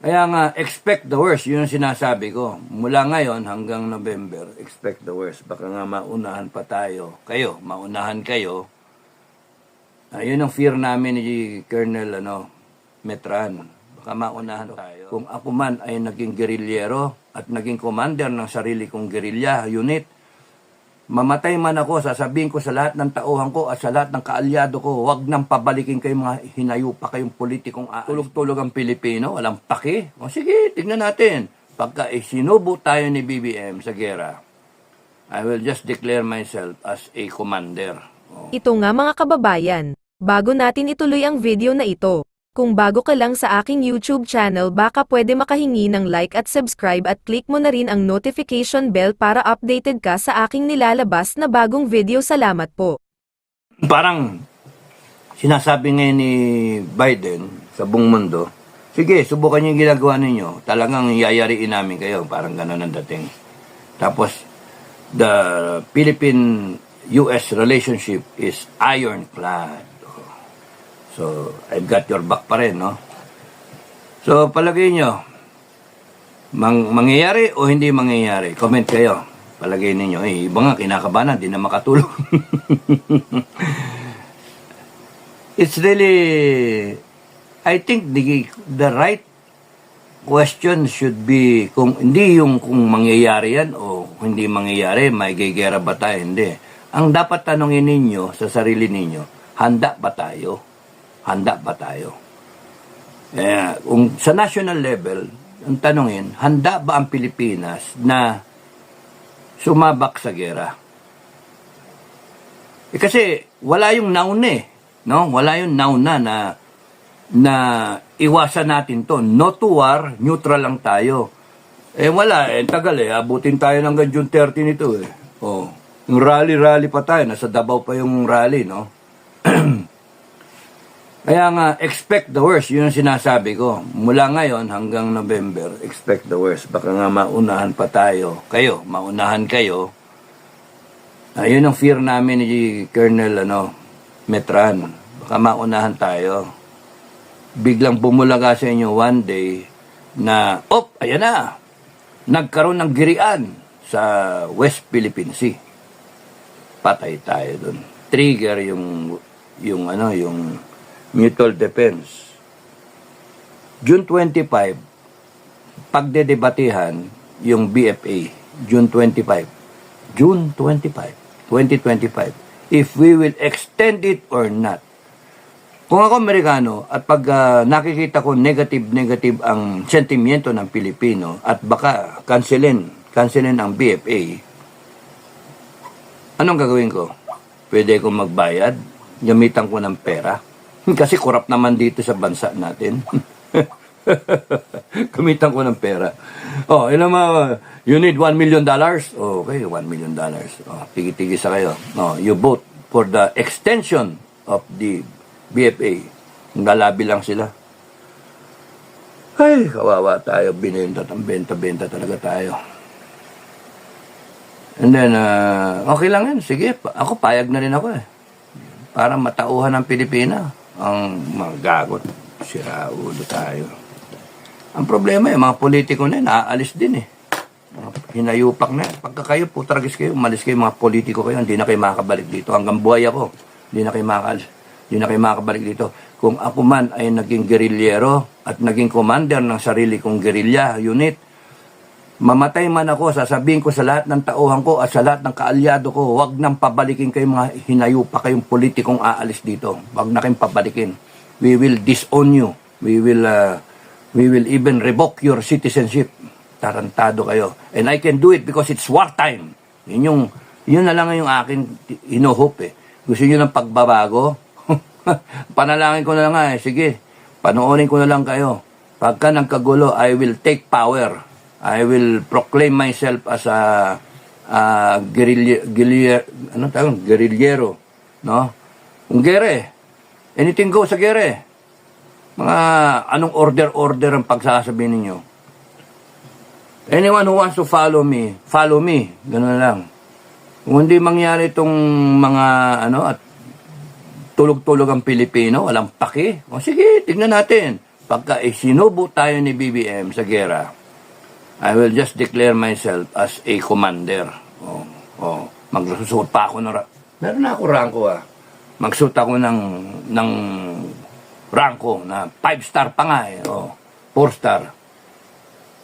Kaya nga, expect the worst. Yun ang sinasabi ko. Mula ngayon hanggang November, expect the worst. Baka nga maunahan pa tayo. Kayo, maunahan kayo. Yun ang fear namin ni Colonel Metran. Baka maunahan tayo. Kung ako man ay naging gerilyero at naging commander ng sarili kong gerilya unit, mamatay man ako, sasabihin ko sa lahat ng tauhan ko at sa lahat ng kaalyado ko, huwag nang pabalikin kayong mga hinayupa kayong politikong tulog-tulog ang Pilipino, walang paki. O sige, tignan natin. Pagka sinubo tayo ni BBM sa gera, I will just declare myself as a commander. Ito nga mga kababayan, bago natin ituloy ang video na ito, kung bago ka lang sa aking YouTube channel baka pwede makahingi ng like at subscribe at click mo na rin ang notification bell para updated ka sa aking nilalabas na bagong video. Salamat po. Parang sinasabi ngayon ni Biden sa buong mundo, sige, subukan niyo yung ginagawa ninyo. Talagang yayariin namin kayo. Parang gano'n ang dating. Tapos, the Philippine-US relationship is ironclad. So, I've got your back pa rin, no? So, palagay nyo, mangyayari o hindi mangyayari? Comment kayo. Palagay ninyo, iba nga, kinakabahan, di na makatulog. It's really, I think the right question should be, hindi yung kung mangyayari yan o hindi mangyayari, may gigera ba tayo? Hindi. Ang dapat tanongin ninyo sa sarili ninyo, handa ba tayo? Handa ba tayo? Kung sa national level, ang tanongin, handa ba ang Pilipinas na sumabak sa gera? Kasi wala yung nauna no? Wala yung nauna na iwasan natin to. No to war, neutral lang tayo. Wala, tagal abutin tayo ng June 30 nito yung rally pa tayo, nasa Davao pa yung rally, no? Kaya nga, expect the worst. Yun ang sinasabi ko. Mula ngayon hanggang November, expect the worst. Baka nga maunahan pa tayo. Kayo, maunahan kayo. Yun ang fear namin ni Colonel Metran. Baka maunahan tayo. Biglang bumulaga sa inyo one day na, ayan na. Nagkaroon ng girian sa West Philippine Sea. Patay tayo dun. Trigger yung mutual defense. June 25, pagdedebatehan yung BFA. June 25, 2025. If we will extend it or not. Kung ako Amerikano at pag nakikita ko negative ang sentimiento ng Pilipino at baka cancelin ang BFA, anong gagawin ko? Pwede ko magbayad, gamitan ko ng pera. Kasi korap naman dito sa bansa natin. Gamitan ko ng pera. You need $1 million? Okay, $1 million. Tigi-tigi sa kayo. You vote for the extension of the BFA. Galabi lang sila. Ay, kawawa tayo. Benta talaga tayo. And then, okay lang yan. Sige, ako payag na rin ako para matauhan ng Pilipina. Ang mga gagot, sira ulo tayo. Ang problema mga politiko na naaalis din hinayupak na. Pagka kayo, putragis kayo, umalis kayo, mga politiko kayo, hindi na kayo makakabalik dito. Hanggang buhay ako, hindi na kayo makakabalik dito. Kung ako man ay naging gerilyero at naging commander ng sarili kong gerilya unit, mamatay man ako, sasabihin ko sa lahat ng tauhan ko at sa lahat ng kaalyado ko, huwag nang pabalikin kayong mga hinayupa kayong politikong aalis dito. Huwag na kayong pabalikin. We will disown you. We will even revoke your citizenship. Tarantado kayo. And I can do it because it's wartime. Yun na lang yung akin ino-hope Gusto nyo ng pagbabago? Panalangin ko na lang sige, panoorin ko na lang kayo. Pagka nagkagulo, I will take power. I will proclaim myself as a gerilyero, no? Kung gere, anything goes sa gere. Mga anong order ang pagsasabihin ninyo. Anyone who wants to follow me. Ganun lang. Kung hindi mangyari itong mga at tulog-tulog ang Pilipino, walang paki. Sige, tignan natin. pagka isinubo tayo ni BBM sa gera, I will just declare myself as a commander. Magsusuot pa ako ng meron na ako ranko Magsuot ako ng ranko na 5-star pa nga 4-star.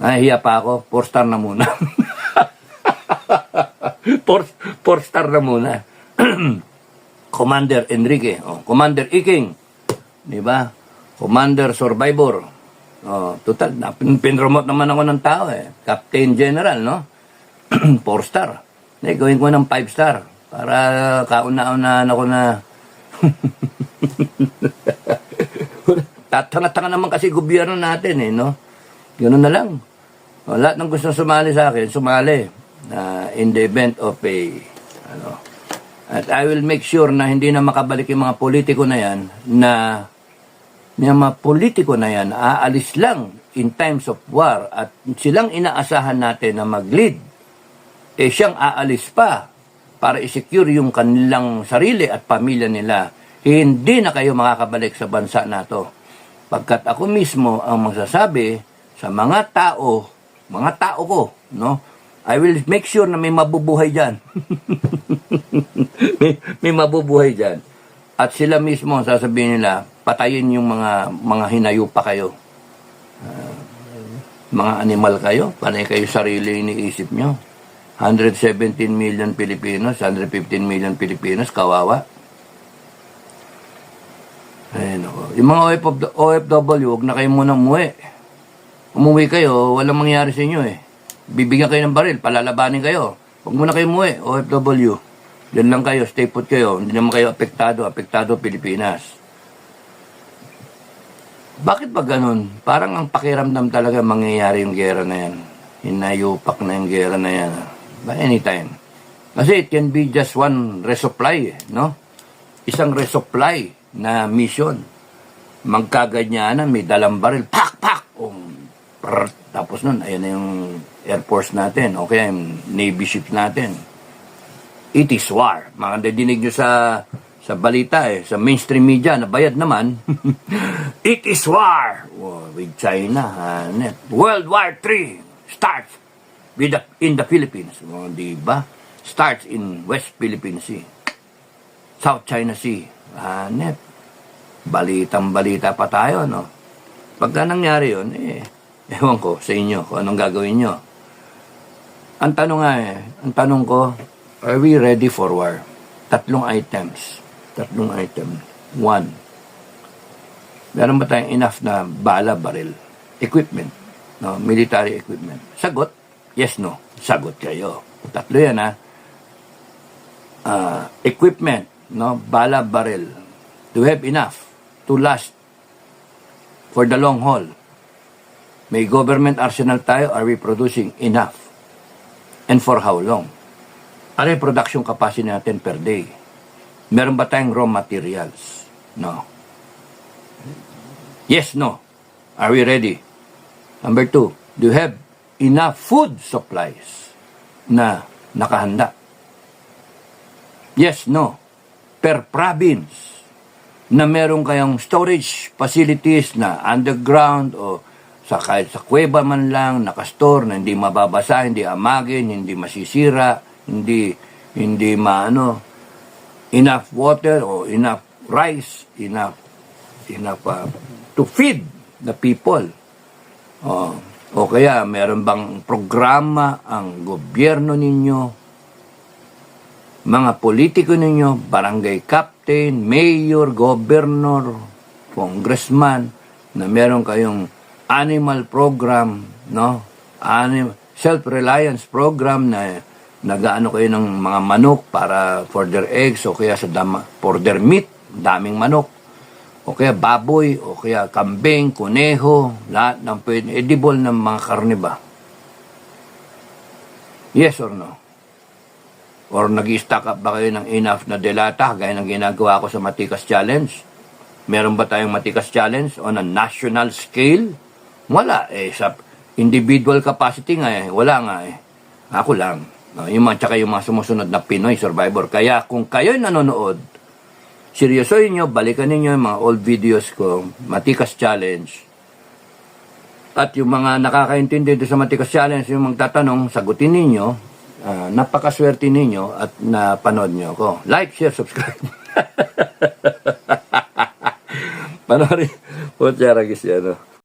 Nahihiya pa ako, 4-star na muna. 4-star na muna. Commander Enrique, Commander Iking, di ba? Commander Survivor. Total, pinromote naman ako ng tao Captain General, no? 4-star. Gawin ko ng 5-star para kauna-unahan ako na tatanga-tanga naman kasi gobyerno natin no? Ganoon na lang. Lahat ng gusto sumali sa akin, sumali in the event of a at I will make sure na hindi na makabalik yung mga politiko na yan yung mga politiko na yan aalis lang in times of war at silang inaasahan natin na mag-lead siyang aalis pa para i-secure yung kanilang sarili at pamilya nila. Hindi na kayo makakabalik sa bansa na to. Pagkat ako mismo ang magsasabi sa mga tao ko, no? I will make sure na may mabubuhay dyan. may mabubuhay dyan. At sila mismo ang sasabihin nila, patayin yung mga hinayupa kayo. Mga animal kayo, panay kayo sarili iniisip nyo. 117 million Filipinos, 115 million Filipinos, kawawa. Yung mga OFW, huwag na kayo muna umuwi. Umuwi kayo, walang mangyari sa inyo Bibigyan kayo ng baril, palalabanin kayo. Huwag muna kayo umuwi, OFW. Diyan lang kayo, stay put kayo. Hindi naman kayo apektado Pilipinas. Bakit ba ganun? Parang ang pakiramdam talaga mangyayari yung gera na yan. Hinayupak na yung gera na yan. By anytime. Kasi it can be just one resupply, no? Isang resupply na mission. Magkaganyanan, may dalang baril, pak! Tapos nun, ayan na yung Air Force natin, okay, yung Navy ship natin. It is war. Mga nadidinig nyo sa balita sa mainstream media, na bayad naman. It is war! With China, World War III starts in the Philippines, diba? Starts in West Philippine Sea, South China Sea. Balitang-balita pa tayo, no? Pagka nangyari yun, ewan ko sa inyo kung anong gagawin nyo. Ang tanong ko, are we ready for war? 3 items. 1, meron ba tayong enough na bala, baril, equipment, no? Military equipment? Sagot, yes, no. Sagot kayo. 3 yan, equipment, no? Bala, baril. Do we have enough to last for the long haul? May government arsenal tayo. Are we producing enough? And for how long? Ano yung production capacity natin per day? Meron ba tayong raw materials? No. Yes, no. Are we ready? Number 2, do you have enough food supplies na nakahanda? Yes, no. Per province na meron kayong storage facilities na underground o kahit sa kuweba man lang, nakastore na hindi mababasa, hindi amagin, hindi masisira, hindi enough water o enough rice, enough to feed the people. O kaya meron bang programa ang gobyerno ninyo, mga politiko ninyo, barangay captain, mayor, governor, congressman, na meron kayong animal program, no? Self-reliance program na nagaano kayo ng mga manok para for their eggs o kaya for their meat, daming manok. O kaya baboy, o kaya kambing, kuneho, lahat ng edible ng mga karne ba? Yes or no? Or nag-i-stock up ba kayo ng enough na delata gaya ng ginagawa ko sa Matikas Challenge? Meron ba tayong Matikas Challenge on a national scale? Wala. Sa individual capacity nga wala nga Ako lang. Yung mga sumusunod na Pinoy Survivor. Kaya kung kayo'y nanonood, seryosohin nyo, balikan ninyo yung mga old videos ko, Matikas Challenge, At yung mga nakakaintindi doon sa Matikas Challenge, yung magtatanong, sagutin ninyo. Napakaswerte ninyo at napanood nyo ako. Like, share, subscribe. Panoorin. Putsara, ano.